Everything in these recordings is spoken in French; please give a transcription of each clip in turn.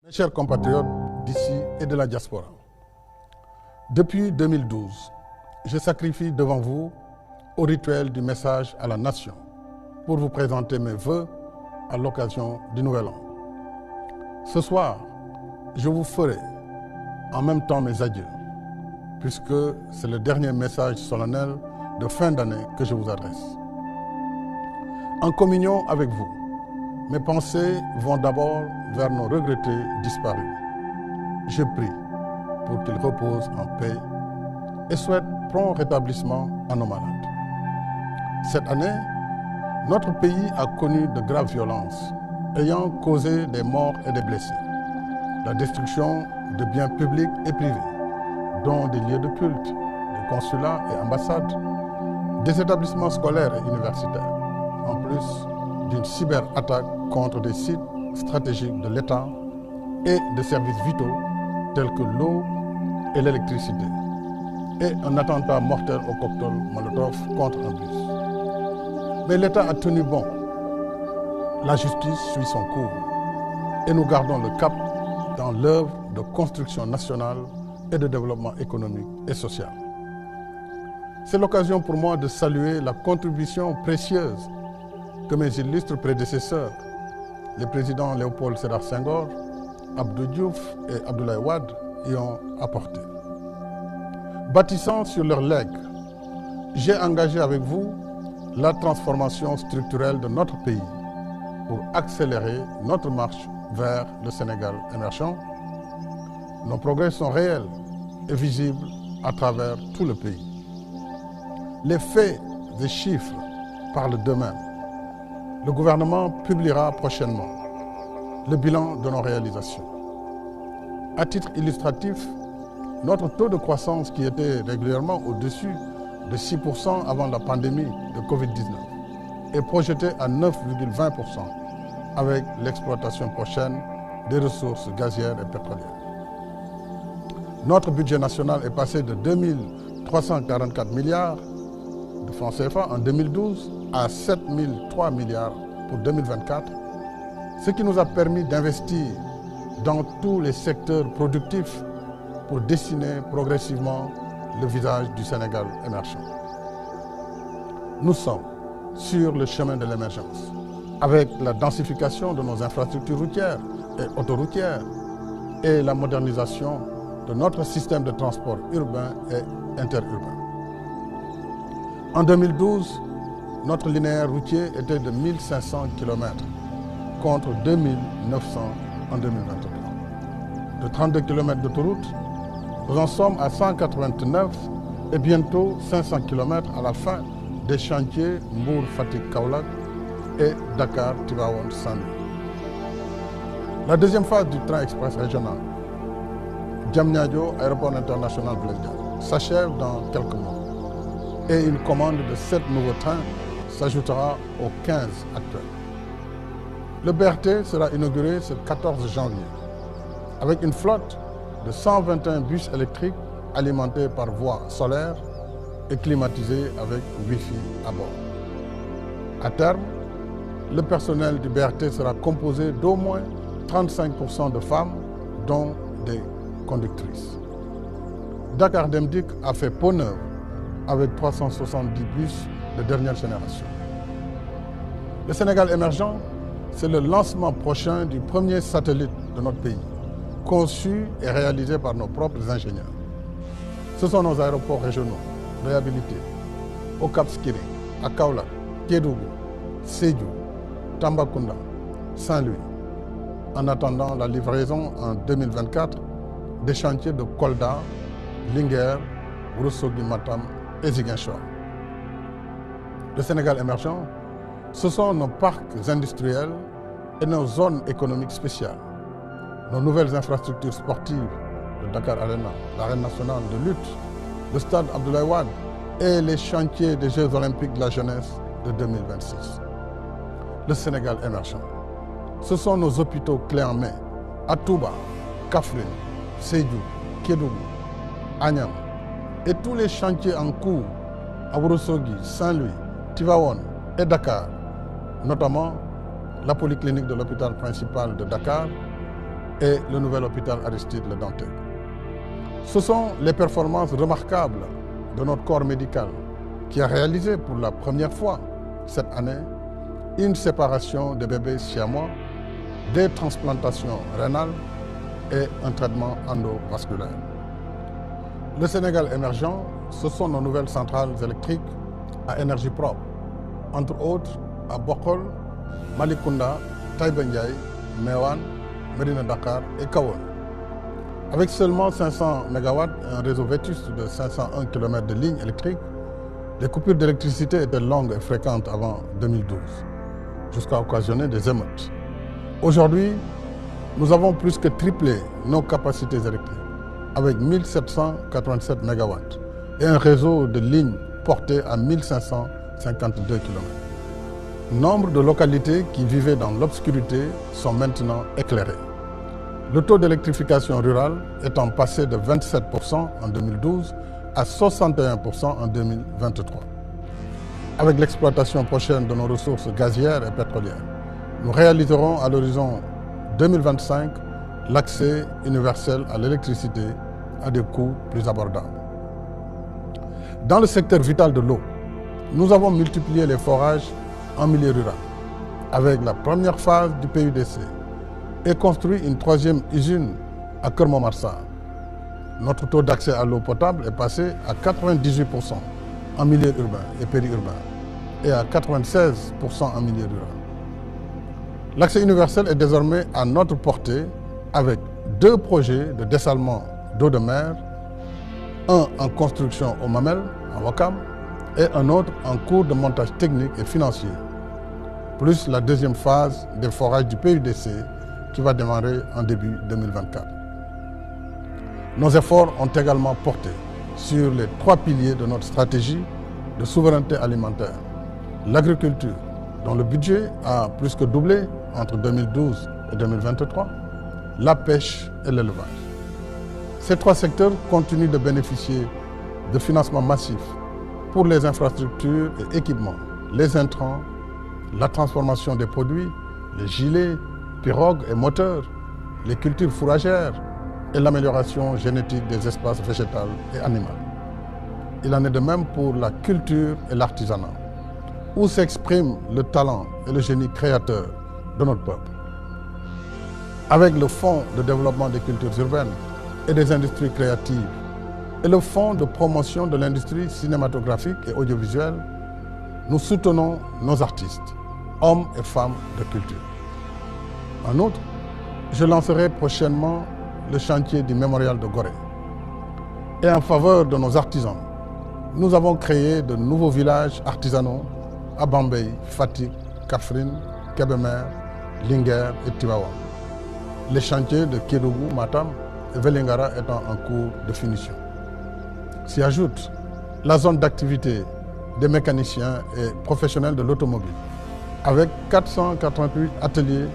Mes chers compatriotes d'ici et de la diaspora, depuis 2012, je sacrifie devant vous au rituel du message à la nation pour vous présenter mes vœux à l'occasion du Nouvel An. Ce soir, je vous ferai en même temps mes adieux, puisque c'est le dernier message solennel de fin d'année que je vous adresse. En communion avec vous, mes pensées vont d'abord vers nos regrettés disparus. Je prie pour qu'ils reposent en paix et souhaite prompt rétablissement à nos malades. Cette année, notre pays a connu de graves violences ayant causé des morts et des blessés, la destruction de biens publics et privés, dont des lieux de culte, des consulats et ambassades, des établissements scolaires et universitaires, en plus d'une cyberattaque contre des sites stratégiques de l'État et de services vitaux tels que l'eau et l'électricité, et un attentat mortel au cocktail Molotov contre un bus. Mais l'État a tenu bon. La justice suit son cours et nous gardons le cap dans l'œuvre de construction nationale et de développement économique et social. C'est l'occasion pour moi de saluer la contribution précieuse que mes illustres prédécesseurs, les présidents Léopold Sédar Senghor, Abdou Diouf et Abdoulaye Wade, y ont apporté. Bâtissant sur leur legs, j'ai engagé avec vous la transformation structurelle de notre pays pour accélérer notre marche vers le Sénégal émergent. Nos progrès sont réels et visibles à travers tout le pays. Les faits et chiffres parlent d'eux-mêmes. Le gouvernement publiera prochainement le bilan de nos réalisations. À titre illustratif, notre taux de croissance qui était régulièrement au-dessus de 6% avant la pandémie de Covid-19 est projeté à 9,20% avec l'exploitation prochaine des ressources gazières et pétrolières. Notre budget national est passé de 2 344 milliards de francs CFA en 2012 à 7 003 milliards pour 2024, ce qui nous a permis d'investir dans tous les secteurs productifs pour dessiner progressivement le visage du Sénégal émergent. Nous sommes sur le chemin de l'émergence, avec la densification de nos infrastructures routières et autoroutières et la modernisation de notre système de transport urbain et interurbain. En 2012, notre linéaire routier était de 1500 km contre 2900 en 2023. De 32 km d'autoroute, nous en sommes à 189 et bientôt 500 km à la fin des chantiers Mbour-Fatick-Kaolack et Dakar-Tivaouane-Saint-Louis. La deuxième phase du train express régional, Diamniadio, aéroport international Blaise Diagne, s'achève dans quelques mois et une commande de 7 nouveaux trains s'ajoutera aux 15 actuels. Le BRT sera inauguré ce 14 janvier avec une flotte de 121 bus électriques alimentés par voie solaire et climatisés avec Wi-Fi à bord. À terme, le personnel du BRT sera composé d'au moins 35% de femmes, dont des conductrices. Dakar Dem Dikk a fait peau neuve avec 370 bus de dernière génération. Le Sénégal émergent, c'est le lancement prochain du premier satellite de notre pays, conçu et réalisé par nos propres ingénieurs. Ce sont nos aéroports régionaux réhabilités au Cap Skirring, à Kaolack, Kédougou, Sédhiou, Tambacounda, Saint-Louis, en attendant la livraison en 2024 des chantiers de Kolda, Linguère, Ourossogui Matam et Ziguinchor. Le Sénégal émergent, ce sont nos parcs industriels et nos zones économiques spéciales, nos nouvelles infrastructures sportives, le Dakar Arena, l'arène nationale de lutte, le stade Abdoulaye Wade et les chantiers des Jeux olympiques de la jeunesse de 2026. Le Sénégal émergent, ce sont nos hôpitaux clés en main à Touba, Kaffrine, Sédhiou, Kédougou, Agnam et tous les chantiers en cours à Ourossogui, Saint-Louis, Tivaouane et Dakar, notamment la polyclinique de l'hôpital principal de Dakar, et le nouvel hôpital Aristide Le Dantec. Ce sont les performances remarquables de notre corps médical qui a réalisé pour la première fois cette année une séparation des bébés siamois, des transplantations rénales et un traitement endovasculaire. Le Sénégal émergent, ce sont nos nouvelles centrales électriques à énergie propre, entre autres à Bokol, Malicounda, Taïba Ndiaye, Meouane, Médina Dakar et Kahone. Avec seulement 500 MW et un réseau vétuste de 501 km de lignes électriques, les coupures d'électricité étaient longues et fréquentes avant 2012, jusqu'à occasionner des émeutes. Aujourd'hui, nous avons plus que triplé nos capacités électriques, avec 1787 MW et un réseau de lignes porté à 1552 km. Nombre de localités qui vivaient dans l'obscurité sont maintenant éclairées. Le taux d'électrification rurale étant passé de 27% en 2012 à 61% en 2023. Avec l'exploitation prochaine de nos ressources gazières et pétrolières, nous réaliserons à l'horizon 2025 l'accès universel à l'électricité à des coûts plus abordables. Dans le secteur vital de l'eau, nous avons multiplié les forages en milieu rural avec la première phase du PUDC et construit une troisième usine à Keur Momar Sarr. Notre taux d'accès à l'eau potable est passé à 98% en milieu urbain et périurbain et à 96% en milieu rural. L'accès universel est désormais à notre portée avec 2 projets de dessalement d'eau de mer, un en construction au Mamel, à Ouakam, et un autre en cours de montage technique et financier, plus la deuxième phase des forages du PUDC qui va démarrer en début 2024. Nos efforts ont également porté sur les 3 piliers de notre stratégie de souveraineté alimentaire. L'agriculture, dont le budget a plus que doublé entre 2012 et 2023, la pêche et l'élevage. Ces 3 secteurs continuent de bénéficier de financements massifs pour les infrastructures et équipements, les intrants, la transformation des produits, les gilets, pirogues et moteurs, les cultures fourragères et l'amélioration génétique des espaces végétaux et animaux. Il en est de même pour la culture et l'artisanat, où s'exprime le talent et le génie créateur de notre peuple. Avec le Fonds de développement des cultures urbaines et des industries créatives et le Fonds de promotion de l'industrie cinématographique et audiovisuelle, nous soutenons nos artistes, hommes et femmes de culture. En outre, je lancerai prochainement le chantier du mémorial de Gorée. Et en faveur de nos artisans, nous avons créé de nouveaux villages artisanaux à Bambey, Fatick, Kaffrine, Kébémer, Linguère et Tivaouane. Les chantiers de Kédougou, Matam et Vélingara étant en cours de finition. S'y ajoute la zone d'activité des mécaniciens et professionnels de l'automobile, avec 488 ateliers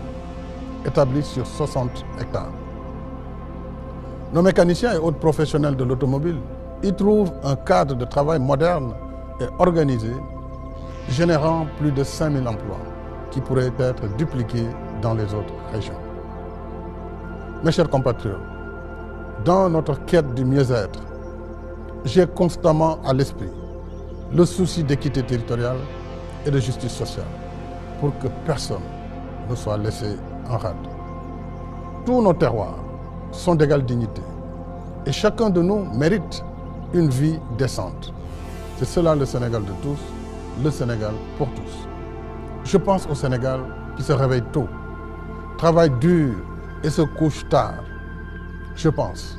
établis sur 60 hectares. Nos mécaniciens et autres professionnels de l'automobile y trouvent un cadre de travail moderne et organisé, générant plus de 5000 emplois qui pourraient être dupliqués dans les autres régions. Mes chers compatriotes, dans notre quête du mieux-être, j'ai constamment à l'esprit le souci d'équité territoriale et de justice sociale pour que personne ne soit laissé en rade. Tous nos terroirs sont d'égale dignité et chacun de nous mérite une vie décente. C'est cela le Sénégal de tous, le Sénégal pour tous. Je pense au Sénégal qui se réveille tôt, travaille dur et se couche tard. Je pense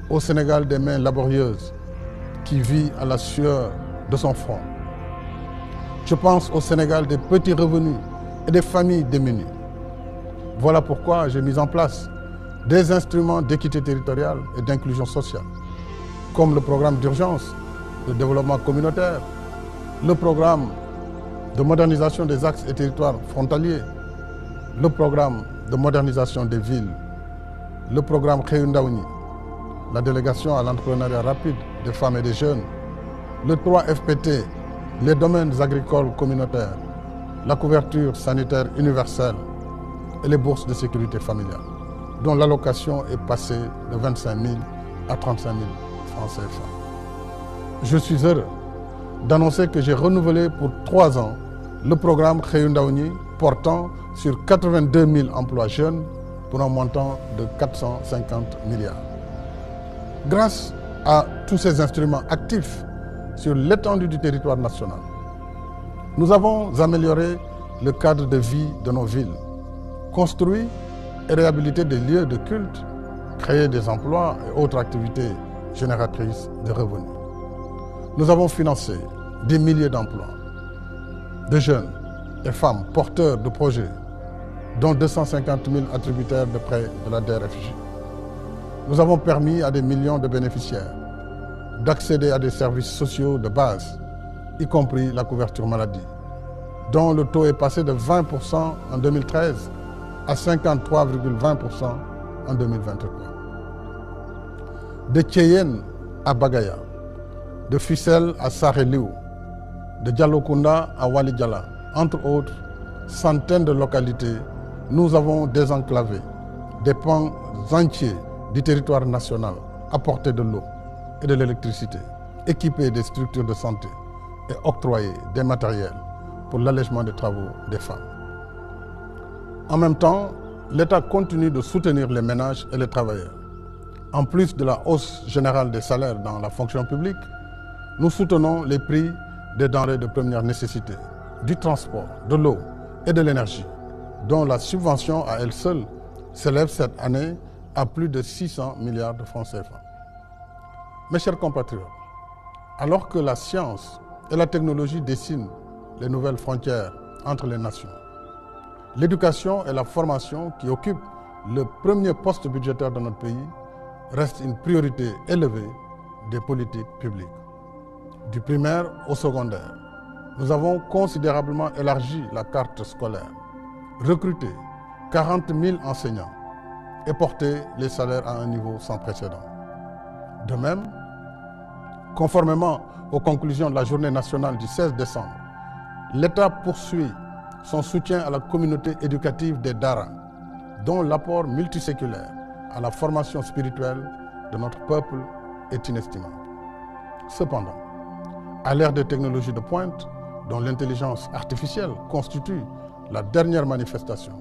au Sénégal des mains laborieuses qui vit à la sueur de son front. Je pense au Sénégal des petits revenus et des familles démunies. Voilà pourquoi j'ai mis en place des instruments d'équité territoriale et d'inclusion sociale, comme le programme d'urgence de développement communautaire, le programme de modernisation des axes et territoires frontaliers, le programme de modernisation des villes, le programme Kheyundaouni, la délégation à l'entrepreneuriat rapide des femmes et des jeunes, le 3FPT, les domaines agricoles communautaires, la couverture sanitaire universelle et les bourses de sécurité familiale. dont l'allocation est passée de 25 000 à 35 000 francs CFA. Je suis heureux d'annoncer que j'ai renouvelé pour 3 ans le programme Xëyu Ndaw ñi portant sur 82 000 emplois jeunes pour un montant de 450 milliards. Grâce à tous ces instruments actifs sur l'étendue du territoire national, nous avons amélioré le cadre de vie de nos villes, construit et réhabilité des lieux de culte, créé des emplois et autres activités génératrices de revenus. Nous avons financé des milliers d'emplois de jeunes et femmes porteurs de projets, dont 250 000 attributaires de prêts de la DER/FJ. Nous avons permis à des millions de bénéficiaires d'accéder à des services sociaux de base, y compris la couverture maladie, dont le taux est passé de 20% en 2013 à 53,20% en 2023. De Thiéyène à Bagaya, de Fissel à Saré-Liou, de Diallokounda à Wali-Diala, entre autres centaines de localités, nous avons désenclavé des pans entiers du territoire national, apporté de l'eau et de l'électricité, équipé des structures de santé et octroyé des matériels pour l'allègement des travaux des femmes. En même temps, l'État continue de soutenir les ménages et les travailleurs. En plus de la hausse générale des salaires dans la fonction publique, nous soutenons les prix des denrées de première nécessité, du transport, de l'eau et de l'énergie, dont la subvention à elle seule s'élève cette année à plus de 600 milliards de francs CFA. Mes chers compatriotes, alors que la science et la technologie dessinent les nouvelles frontières entre les nations, l'éducation et la formation, qui occupent le premier poste budgétaire de notre pays, restent une priorité élevée des politiques publiques. Du primaire au secondaire, nous avons considérablement élargi la carte scolaire, recruté 40 000 enseignants et porté les salaires à un niveau sans précédent. De même, conformément aux conclusions de la journée nationale du 16 décembre, l'État poursuit son soutien à la communauté éducative des Dara, dont l'apport multiséculaire à la formation spirituelle de notre peuple est inestimable. Cependant, à l'ère des technologies de pointe, dont l'intelligence artificielle constitue la dernière manifestation,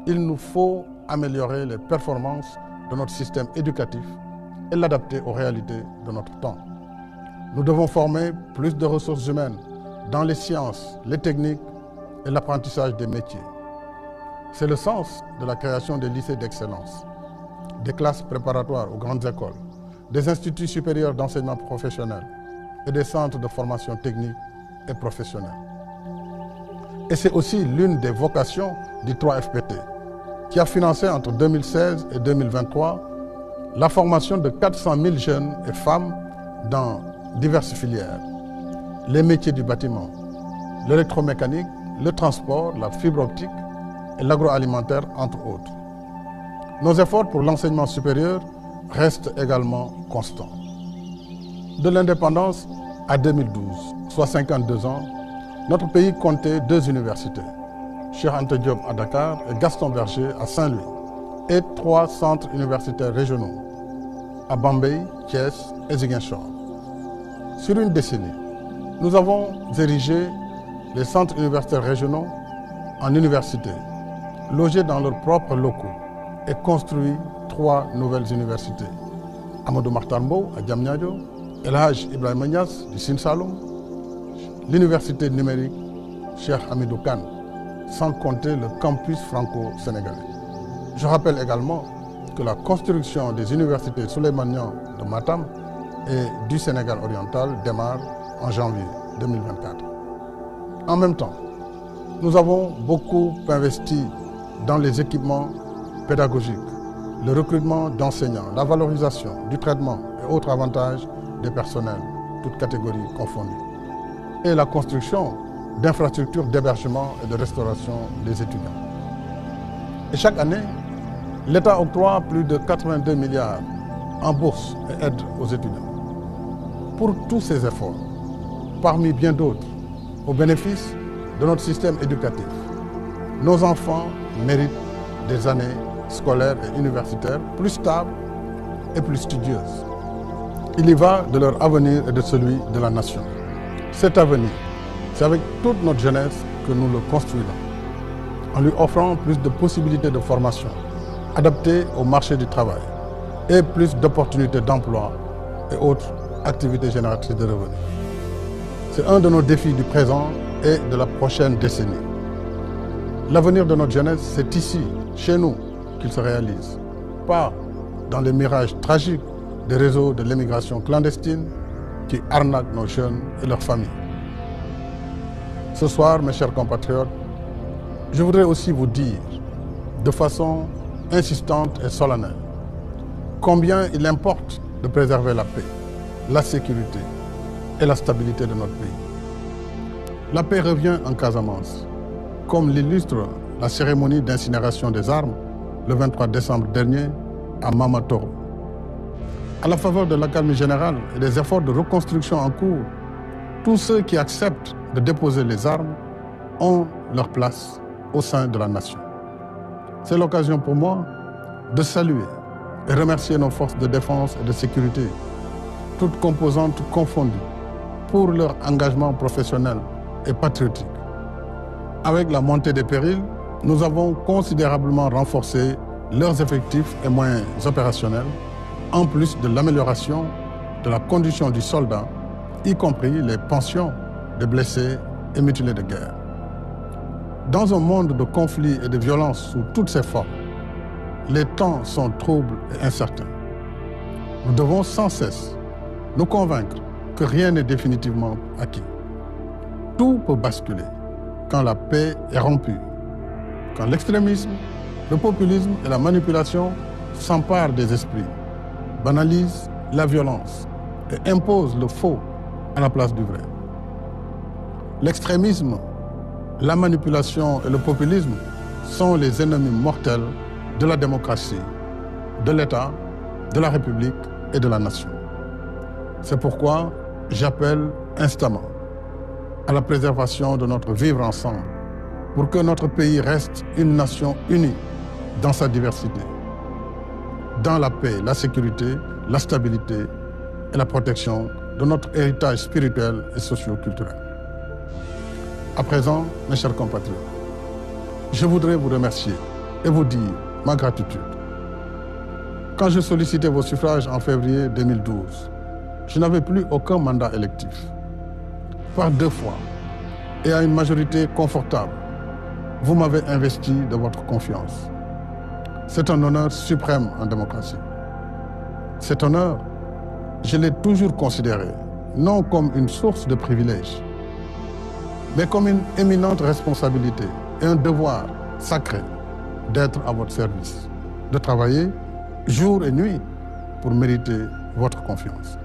il nous faut améliorer les performances de notre système éducatif et l'adapter aux réalités de notre temps. Nous devons former plus de ressources humaines dans les sciences, les techniques et l'apprentissage des métiers. C'est le sens de la création des lycées d'excellence, des classes préparatoires aux grandes écoles, des instituts supérieurs d'enseignement professionnel et des centres de formation technique et professionnelle. Et c'est aussi l'une des vocations du 3FPT, qui a financé entre 2016 et 2023 la formation de 400 000 jeunes et femmes dans diverses filières, les métiers du bâtiment, l'électromécanique, le transport, la fibre optique et l'agroalimentaire, entre autres. Nos efforts pour l'enseignement supérieur restent également constants. De l'indépendance à 2012, soit 52 ans, notre pays comptait 2 universités, Cheikh Anta Diop à Dakar et Gaston Berger à Saint-Louis, et 3 centres universitaires régionaux, à Bambey, Thiès et Ziguinchor. Sur une décennie, nous avons érigé les centres universitaires régionaux en universités, logés dans leurs propres locaux et construit 3 nouvelles universités. Amadou Mahtar Mbow à Diamniadio, El Hadj Ibrahima Niass du Sine Saloum, l'université numérique Cheikh Hamidou Kane, sans compter le campus franco-sénégalais. Je rappelle également que la construction des universités Souleymane Niang de Matam et du Sénégal oriental démarre en janvier 2024. En même temps, nous avons beaucoup investi dans les équipements pédagogiques, le recrutement d'enseignants, la valorisation du traitement et autres avantages des personnels, toutes catégories confondues, et la construction d'infrastructures d'hébergement et de restauration des étudiants. Et chaque année, l'État octroie plus de 82 milliards en bourses et aides aux étudiants. Pour tous ces efforts, parmi bien d'autres, au bénéfice de notre système éducatif, nos enfants méritent des années scolaire et universitaire plus stable et plus studieuse. Il y va de leur avenir et de celui de la nation. Cet avenir, c'est avec toute notre jeunesse que nous le construisons, en lui offrant plus de possibilités de formation, adaptées au marché du travail, et plus d'opportunités d'emploi et autres activités génératrices de revenus. C'est un de nos défis du présent et de la prochaine décennie. L'avenir de notre jeunesse, c'est ici, chez nous, qu'il se réalise, pas dans les mirages tragiques des réseaux de l'immigration clandestine qui arnaquent nos jeunes et leurs familles. Ce soir, mes chers compatriotes, je voudrais aussi vous dire, de façon insistante et solennelle, combien il importe de préserver la paix, la sécurité et la stabilité de notre pays. La paix revient en Casamance, comme l'illustre la cérémonie d'incinération des armes le 23 décembre dernier à Mamatoro. À la faveur de l'accalmie générale et des efforts de reconstruction en cours, tous ceux qui acceptent de déposer les armes ont leur place au sein de la nation. C'est l'occasion pour moi de saluer et remercier nos forces de défense et de sécurité, toutes composantes confondues, pour leur engagement professionnel et patriotique. Avec la montée des périls, nous avons considérablement renforcé leurs effectifs et moyens opérationnels, en plus de l'amélioration de la condition du soldat, y compris les pensions des blessés et mutilés de guerre. Dans un monde de conflits et de violences sous toutes ses formes, les temps sont troubles et incertains. Nous devons sans cesse nous convaincre que rien n'est définitivement acquis. Tout peut basculer quand la paix est rompue, quand l'extrémisme, le populisme et la manipulation s'emparent des esprits, banalisent la violence et imposent le faux à la place du vrai. L'extrémisme, la manipulation et le populisme sont les ennemis mortels de la démocratie, de l'État, de la République et de la nation. C'est pourquoi j'appelle instamment à la préservation de notre vivre ensemble pour que notre pays reste une nation unie dans sa diversité, dans la paix, la sécurité, la stabilité et la protection de notre héritage spirituel et socio-culturel. À présent, mes chers compatriotes, je voudrais vous remercier et vous dire ma gratitude. Quand je sollicitais vos suffrages en février 2012, je n'avais plus aucun mandat électif. Par 2 fois, et à une majorité confortable, vous m'avez investi de votre confiance. C'est un honneur suprême en démocratie. Cet honneur, je l'ai toujours considéré, non comme une source de privilèges, mais comme une éminente responsabilité et un devoir sacré d'être à votre service, de travailler jour et nuit pour mériter votre confiance.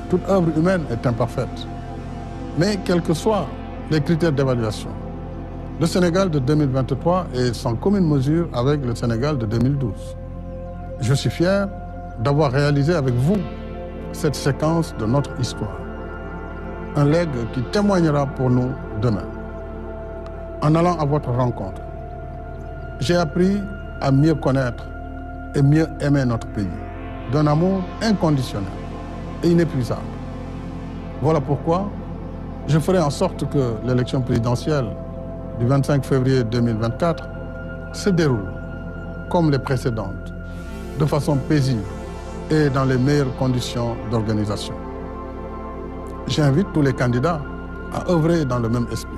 Toute œuvre humaine est imparfaite, mais quels que soient les critères d'évaluation, le Sénégal de 2023 est sans commune mesure avec le Sénégal de 2012. Je suis fier d'avoir réalisé avec vous cette séquence de notre histoire. Un legs qui témoignera pour nous demain. En allant à votre rencontre, j'ai appris à mieux connaître et mieux aimer notre pays, d'un amour inconditionnel et inépuisable. Voilà pourquoi je ferai en sorte que l'élection présidentielle du 25 février 2024 se déroule comme les précédentes, de façon paisible et dans les meilleures conditions d'organisation. J'invite tous les candidats à œuvrer dans le même esprit.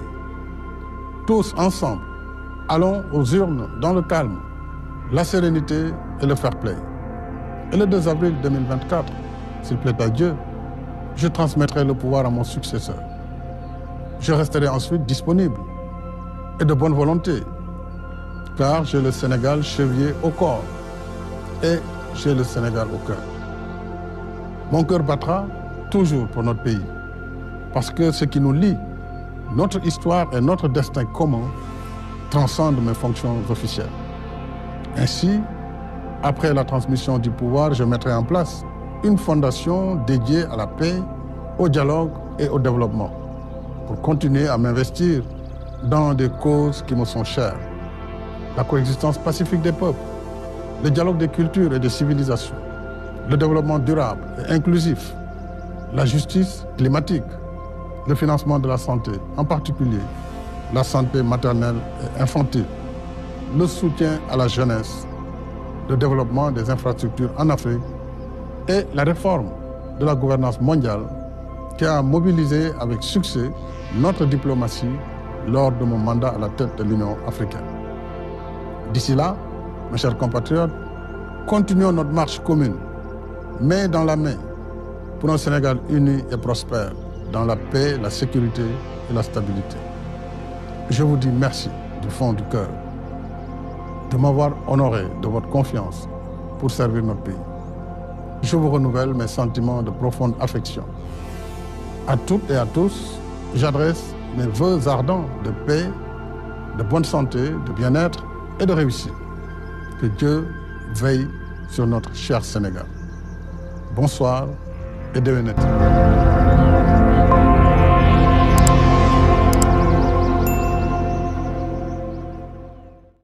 Tous ensemble, allons aux urnes dans le calme, la sérénité et le fair play. Et le 2 avril 2024, s'il plaît à Dieu, je transmettrai le pouvoir à mon successeur. Je resterai ensuite disponible et de bonne volonté, car j'ai le Sénégal chevillé au corps et j'ai le Sénégal au cœur. Mon cœur battra toujours pour notre pays, parce que ce qui nous lie, notre histoire et notre destin commun, transcende mes fonctions officielles. Ainsi, après la transmission du pouvoir, je mettrai en place une fondation dédiée à la paix, au dialogue et au développement, pour continuer à m'investir dans des causes qui me sont chères. La coexistence pacifique des peuples, le dialogue des cultures et des civilisations, le développement durable et inclusif, la justice climatique, le financement de la santé, en particulier la santé maternelle et infantile, le soutien à la jeunesse, le développement des infrastructures en Afrique et la réforme de la gouvernance mondiale qui a mobilisé avec succès notre diplomatie lors de mon mandat à la tête de l'Union africaine. D'ici là, mes chers compatriotes, continuons notre marche commune, main dans la main, pour un Sénégal uni et prospère, dans la paix, la sécurité et la stabilité. Je vous dis merci du fond du cœur de m'avoir honoré de votre confiance pour servir notre pays. Je vous renouvelle mes sentiments de profonde affection. À toutes et à tous, j'adresse mes vœux ardents de paix, de bonne santé, de bien-être et de réussite. Que Dieu veille sur notre cher Sénégal. Bonsoir et déwénati.